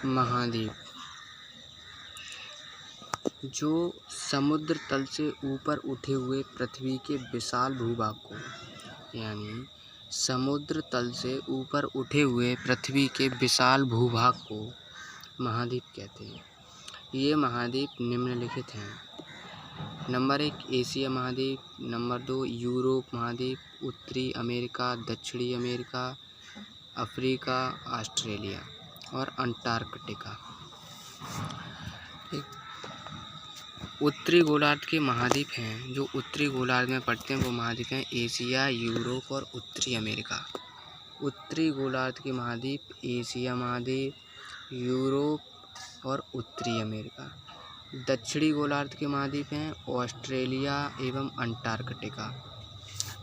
महाद्वीप जो समुद्र तल से ऊपर उठे हुए पृथ्वी के विशाल भूभाग को, यानी समुद्र तल से ऊपर उठे हुए पृथ्वी के विशाल भूभाग को महाद्वीप कहते हैं। ये महाद्वीप निम्नलिखित हैं। नंबर 1 एशिया महाद्वीप, नंबर 2 यूरोप महाद्वीप, उत्तरी अमेरिका, दक्षिणी अमेरिका, अफ्रीका, ऑस्ट्रेलिया और अंटार्कटिका। उत्तरी गोलार्ध के महाद्वीप हैं, जो उत्तरी गोलार्ध में पड़ते हैं वो महाद्वीप हैं एशिया, यूरोप और उत्तरी अमेरिका। उत्तरी गोलार्ध के महाद्वीप एशिया महाद्वीप, यूरोप और उत्तरी अमेरिका। दक्षिणी गोलार्ध के महाद्वीप हैं ऑस्ट्रेलिया एवं अंटार्कटिका।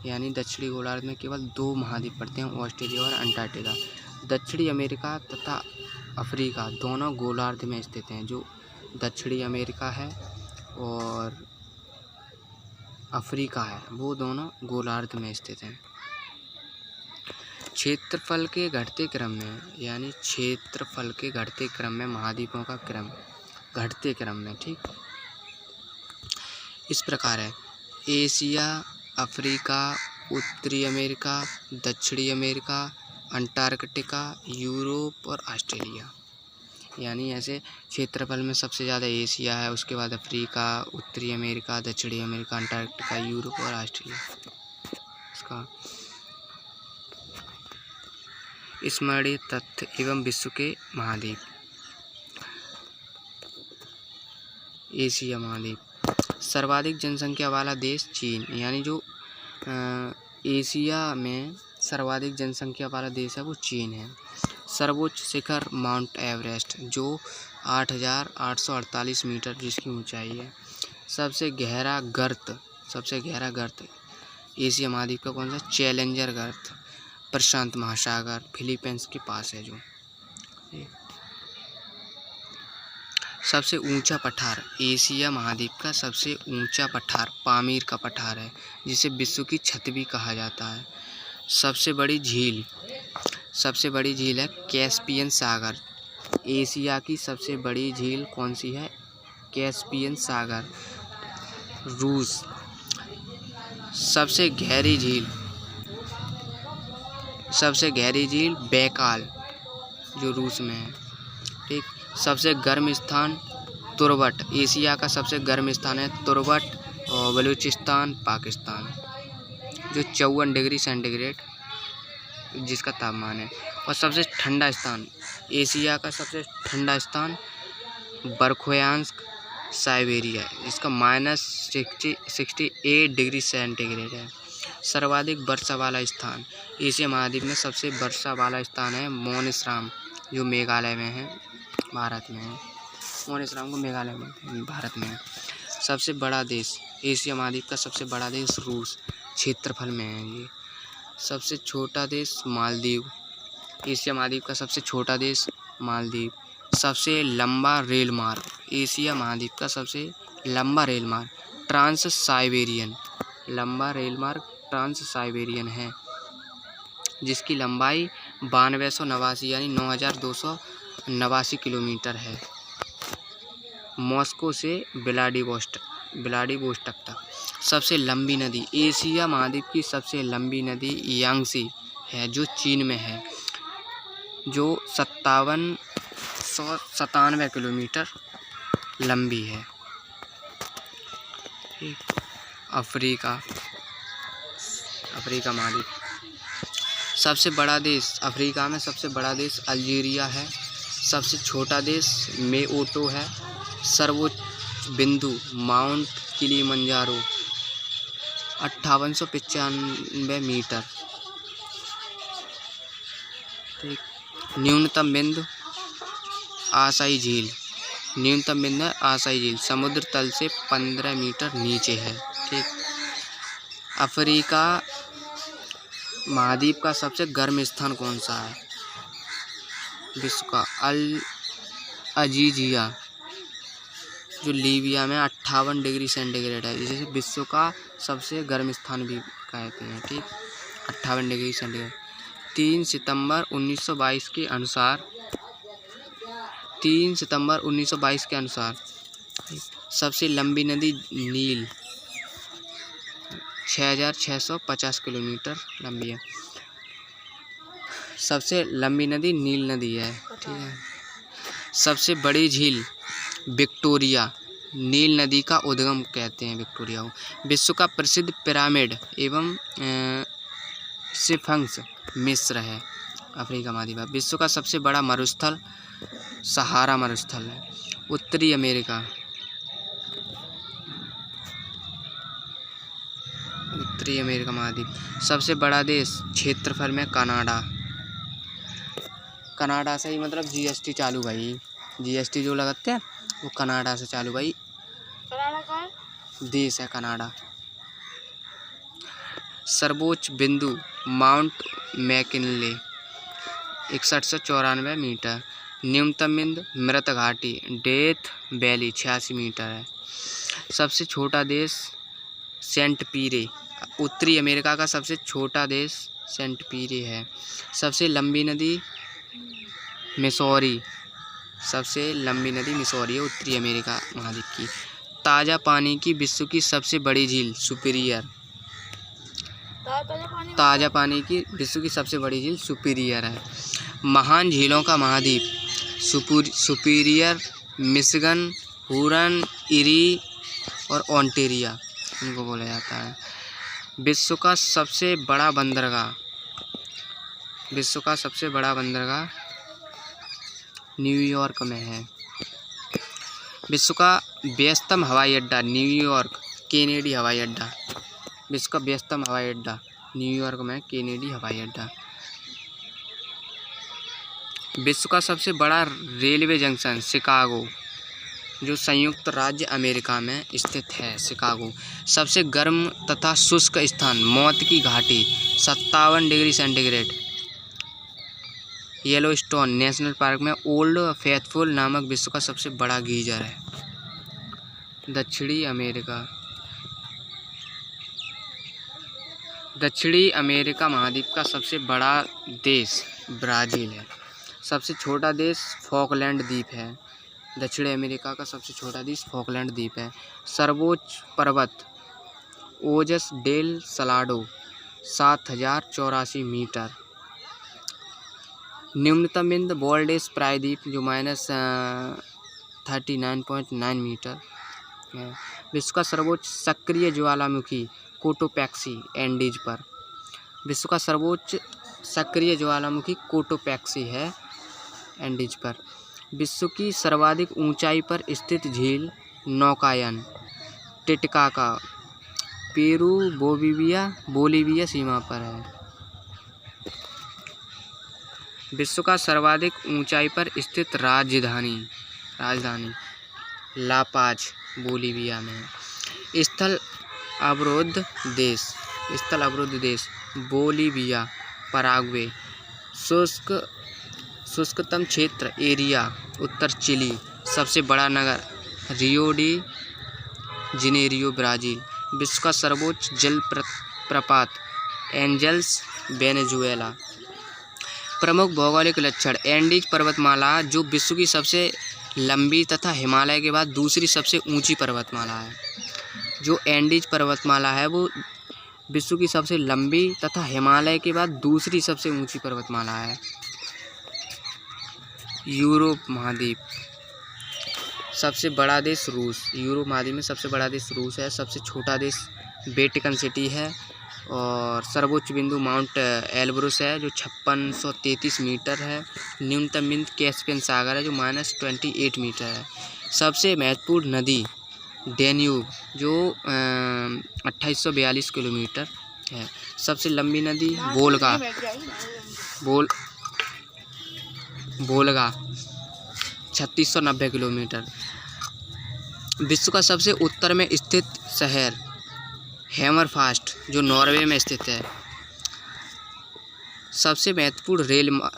यानी दक्षिणी गोलार्ध में केवल 2 महाद्वीप पड़ते हैं, ऑस्ट्रेलिया और अंटार्कटिका। दक्षिणी अमेरिका तथा अफ्रीका दोनों गोलार्ध में स्थित हैं। जो दक्षिणी अमेरिका है और अफ्रीका है वो दोनों गोलार्ध में स्थित हैं। क्षेत्रफल के घटते क्रम में, यानी क्षेत्रफल के घटते क्रम में महाद्वीपों का क्रम घटते क्रम में, ठीक, इस प्रकार है। एशिया, अफ्रीका, उत्तरी अमेरिका, दक्षिणी अमेरिका, अंटार्कटिका, यूरोप और ऑस्ट्रेलिया। यानी ऐसे क्षेत्रफल में सबसे ज़्यादा एशिया है, उसके बाद अफ्रीका, उत्तरी अमेरिका, दक्षिणी अमेरिका, अंटार्कटिका, यूरोप और ऑस्ट्रेलिया। इसका स्मरणीय तथ्य एवं विश्व के महाद्वीप। एशिया महाद्वीप सर्वाधिक जनसंख्या वाला देश चीन, यानी जो एशिया में सर्वाधिक जनसंख्या वाला देश है वो चीन है। सर्वोच्च शिखर माउंट एवरेस्ट जो 8,848 मीटर जिसकी ऊंचाई है। सबसे गहरा गर्त एशिया महाद्वीप का कौन सा? चैलेंजर गर्त, प्रशांत महासागर, फिलीपींस के पास है। जो सबसे ऊंचा पठार एशिया महाद्वीप का सबसे ऊंचा पठार पामीर का पठार है, जिसे विश्व की छत भी कहा जाता है। सबसे बड़ी झील है कैस्पियन सागर। एशिया की सबसे बड़ी झील कौन सी है? कैस्पियन सागर, रूस। सबसे गहरी झील बैकाल जो रूस में है, ठीक। सबसे गर्म स्थान तुर्बट, एशिया का सबसे गर्म स्थान है तुर्बट और बलूचिस्तान, पाकिस्तान, जो 54 डिग्री सेंटीग्रेड जिसका तापमान है। और सबसे ठंडा स्थान एशिया का सबसे ठंडा स्थान बरखोयांस्क, साइबेरिया, जिसका -68 डिग्री सेंटीग्रेड है। सर्वाधिक वर्षा वाला स्थान एशिया महाद्वीप में सबसे वर्षा वाला स्थान है मोनस्राम, जो मेघालय में है, भारत में है। मोनस्राम को मेघालय में भारत में है। सबसे बड़ा देश एशिया महाद्वीप का सबसे बड़ा देश रूस, क्षेत्रफल में है ये। सबसे छोटा देश मालदीव, एशिया महाद्वीप का सबसे छोटा देश मालदीव। सबसे लंबा रेल मार्ग एशिया महाद्वीप का सबसे लंबा रेल मार्ग ट्रांस साइबेरियन है, जिसकी लंबाई 9289 यानी 9289 किलोमीटर है। मॉस्को से व्लादिवोस्टोक तक। सबसे लंबी नदी एशिया महाद्वीप की सबसे लंबी नदी यांगसी है, जो चीन में है, जो 5797 किलोमीटर लंबी है। अफ्रीका महाद्वीप सबसे बड़ा देश अफ्रीका में सबसे बड़ा देश अल्जीरिया है। सबसे छोटा देश मेओटो है। सर्वोच्च बिंदु माउंट किलिमंजारो 5895 मीटर, ठीक। न्यूनतम बिंदु आशाई झील समुद्र तल से 15 मीटर नीचे है, ठीक। अफ्रीका महाद्वीप का सबसे गर्म स्थान कौन सा है? विश्व का अल अजीजिया, जो लीबिया में 58 डिग्री सेंटीग्रेड है, जिसे विश्व का सबसे गर्म स्थान भी कहते हैं, ठीक। 58 डिग्री सेंटीग्रेड। 3 सितंबर 1922 के अनुसार 3 सितंबर 1922 के अनुसार। सबसे लंबी नदी नील 6650 किलोमीटर लंबी है। सबसे लंबी नदी नील नदी है, ठीक है। सबसे बड़ी झील विक्टोरिया, नील नदी का उद्गम कहते हैं विक्टोरिया को। विश्व का प्रसिद्ध पिरामिड एवं स्फिंक्स मिस्र है, अफ्रीका महाद्वीप। विश्व का सबसे बड़ा मरुस्थल सहारा मरुस्थल है। उत्तरी अमेरिका, उत्तरी अमेरिका महाद्वीप। सबसे बड़ा देश क्षेत्रफल में कनाडा। कनाडा से ही मतलब जीएसटी चालू भाई, जीएसटी जो लगाते हैं वो कनाडा से चालू भाई। कनाडा का देश है कनाडा। सर्वोच्च बिंदु माउंट मैकिनले 6194 मीटर। न्यूनतम बिंदु मृत घाटी डेथ वैली 86 मीटर है। सबसे छोटा देश सेंट पीरे, उत्तरी अमेरिका का सबसे छोटा देश सेंट पीरे है। सबसे लंबी नदी मिसौरी, सबसे लंबी नदी मिसौरी है उत्तरी अमेरिका महाद्वीप की। ताज़ा पानी की विश्व की सबसे बड़ी झील सुपीरियर, ताज़ा पानी की विश्व की सबसे बड़ी झील सुपीरियर है। महान झीलों का महाद्वीप सुपीरियर, मिशिगन, हुरन, इरी और ओंटेरिया इनको बोला जाता है। विश्व का सबसे बड़ा बंदरगाह, विश्व का सबसे बड़ा बंदरगाह न्यूयॉर्क में है। विश्व का व्यस्तम हवाई अड्डा न्यूयॉर्क केनेडी हवाई अड्डा, विश्व का व्यस्तम हवाई अड्डा न्यूयॉर्क में केनेडी हवाई अड्डा। विश्व का सबसे बड़ा रेलवे जंक्शन शिकागो, जो संयुक्त राज्य अमेरिका में स्थित है शिकागो। सबसे गर्म तथा शुष्क स्थान मौत की घाटी 57 degree centigrade. Yellowstone national park में ओल्ड फेथफुल नामक विश्व का सबसे बड़ा गीजर है। दक्षिणी अमेरिका, दक्षिणी अमेरिका महाद्वीप का सबसे बड़ा देश ब्राज़ील है। सबसे छोटा देश फॉकलैंड द्वीप है। दक्षिणी अमेरिका का सबसे छोटा देश फॉकलैंड द्वीप है। सर्वोच्च पर्वत ओजस डेल सलाडो 7084 मीटर। न्यूनतम बिंदु बोल्डेस प्रायद्वीप जो -39.9 मीटर है। विश्व का सर्वोच्च सक्रिय ज्वालामुखी कोटोपैक्सी एंडीज पर। विश्व का सर्वोच्च सक्रिय ज्वालामुखी कोटोपैक्सी है एंडीज पर। विश्व की सर्वाधिक ऊंचाई पर स्थित झील नौकायन टिटकाका पेरू बोलीविया सीमा पर है। विश्व का सर्वाधिक ऊंचाई पर स्थित राजधानी लापाज बोलीविया में है। स्थल अवरुद्ध देश बोलीविया पराग्वे। शुष्कतम क्षेत्र एरिया उत्तर चिली। सबसे बड़ा नगर रियो डी जनेरियो ब्राज़ील। विश्व का सर्वोच्च जल प्रपात एंजल्स वेनेजुएला। प्रमुख भौगोलिक लक्षण एंडीज पर्वतमाला जो विश्व की सबसे लंबी तथा हिमालय के बाद दूसरी सबसे ऊंची पर्वतमाला है। जो एंडीज पर्वतमाला है वो विश्व की सबसे लंबी तथा हिमालय के बाद दूसरी सबसे ऊंची पर्वतमाला है। यूरोप महाद्वीप सबसे बड़ा देश रूस, यूरोप महाद्वीप में सबसे बड़ा देश रूस है। सबसे छोटा देश वेटिकन सिटी है। और सर्वोच्च बिंदु माउंट एल्ब्रुस है जो 5633 मीटर है। न्यूनतम बिंदु कैस्पियन सागर है जो -28 मीटर है। सबसे महत्वपूर्ण नदी डेन्यूब जो 2842 किलोमीटर है। सबसे लंबी नदी वोल्गा 3690 किलोमीटर। विश्व का सबसे उत्तर में स्थित शहर हैमरफास्ट जो नॉर्वे में स्थित है। सबसे महत्वपूर्ण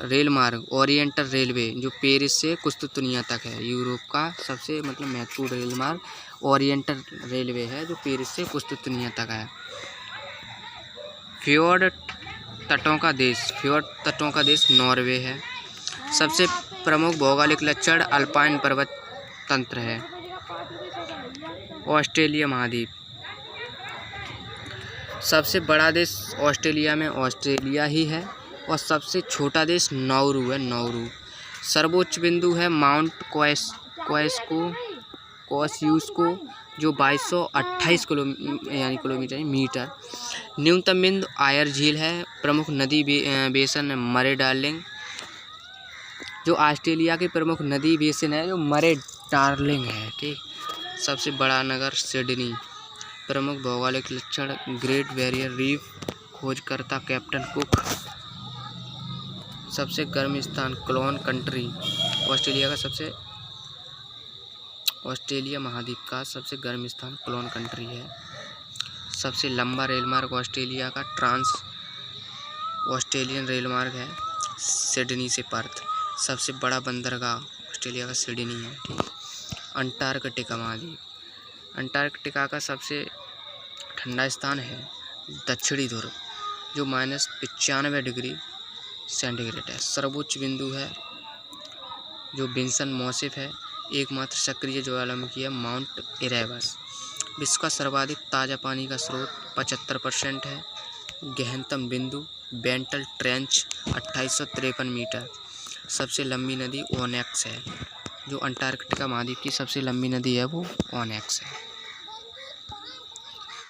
रेल मार्ग ओरिएंटल रेलवे जो पेरिस से कुस्तुतनिया तक है। यूरोप का सबसे महत्वपूर्ण रेल मार्ग ओरिएंटल रेलवे है जो पेरिस से कुस्तुतनिया तक है। फ्योर्ड तटों का देश नॉर्वे है। सबसे प्रमुख भौगोलिक लक्षण अल्पाइन पर्वत तंत्र है। ऑस्ट्रेलिया महाद्वीप, सबसे बड़ा देश ऑस्ट्रेलिया में ऑस्ट्रेलिया ही है और सबसे छोटा देश नाउरू है। नाउरू सर्वोच्च बिंदु है माउंट कोस्यूस्को जो 2228 किलोमीटर मीटर। न्यूनतम बिंदु आयर झील है। प्रमुख नदी बेसन मरे डार्लिंग, जो ऑस्ट्रेलिया के प्रमुख नदी बेसिन है जो मरे डार्लिंग है। ठीक। सबसे बड़ा नगर सिडनी। प्रमुख भौगोलिक लक्षण ग्रेट बैरियर रीफ, खोजकर्ता कैप्टन कुक। सबसे गर्म स्थान क्लोन कंट्री, ऑस्ट्रेलिया महाद्वीप का सबसे गर्म स्थान क्लोन कंट्री है। सबसे लंबा रेलमार्ग ऑस्ट्रेलिया का ट्रांस ऑस्ट्रेलियन रेलमार्ग है सिडनी से पर्थ। सबसे बड़ा बंदरगाह ऑस्ट्रेलिया का सिडनी है। ठीक। अंटार्कटिका महाद्वीप, अंटार्कटिका का सबसे ठंडा स्थान है दक्षिणी ध्रुव जो -95 डिग्री सेंटीग्रेड है। सर्वोच्च बिंदु है जो विंसन मौसिफ है। एकमात्र सक्रिय ज्वालामुखी है माउंट इरेबस। विश्व का सर्वाधिक ताज़ा पानी का स्रोत 75% है। गहनतम बिंदु बेंटल ट्रेंच 2853 मीटर। सबसे लंबी नदी ओनेक्स है। जो अंटार्कटिका महाद्वीप की सबसे लंबी नदी है वो ओनेक्स है।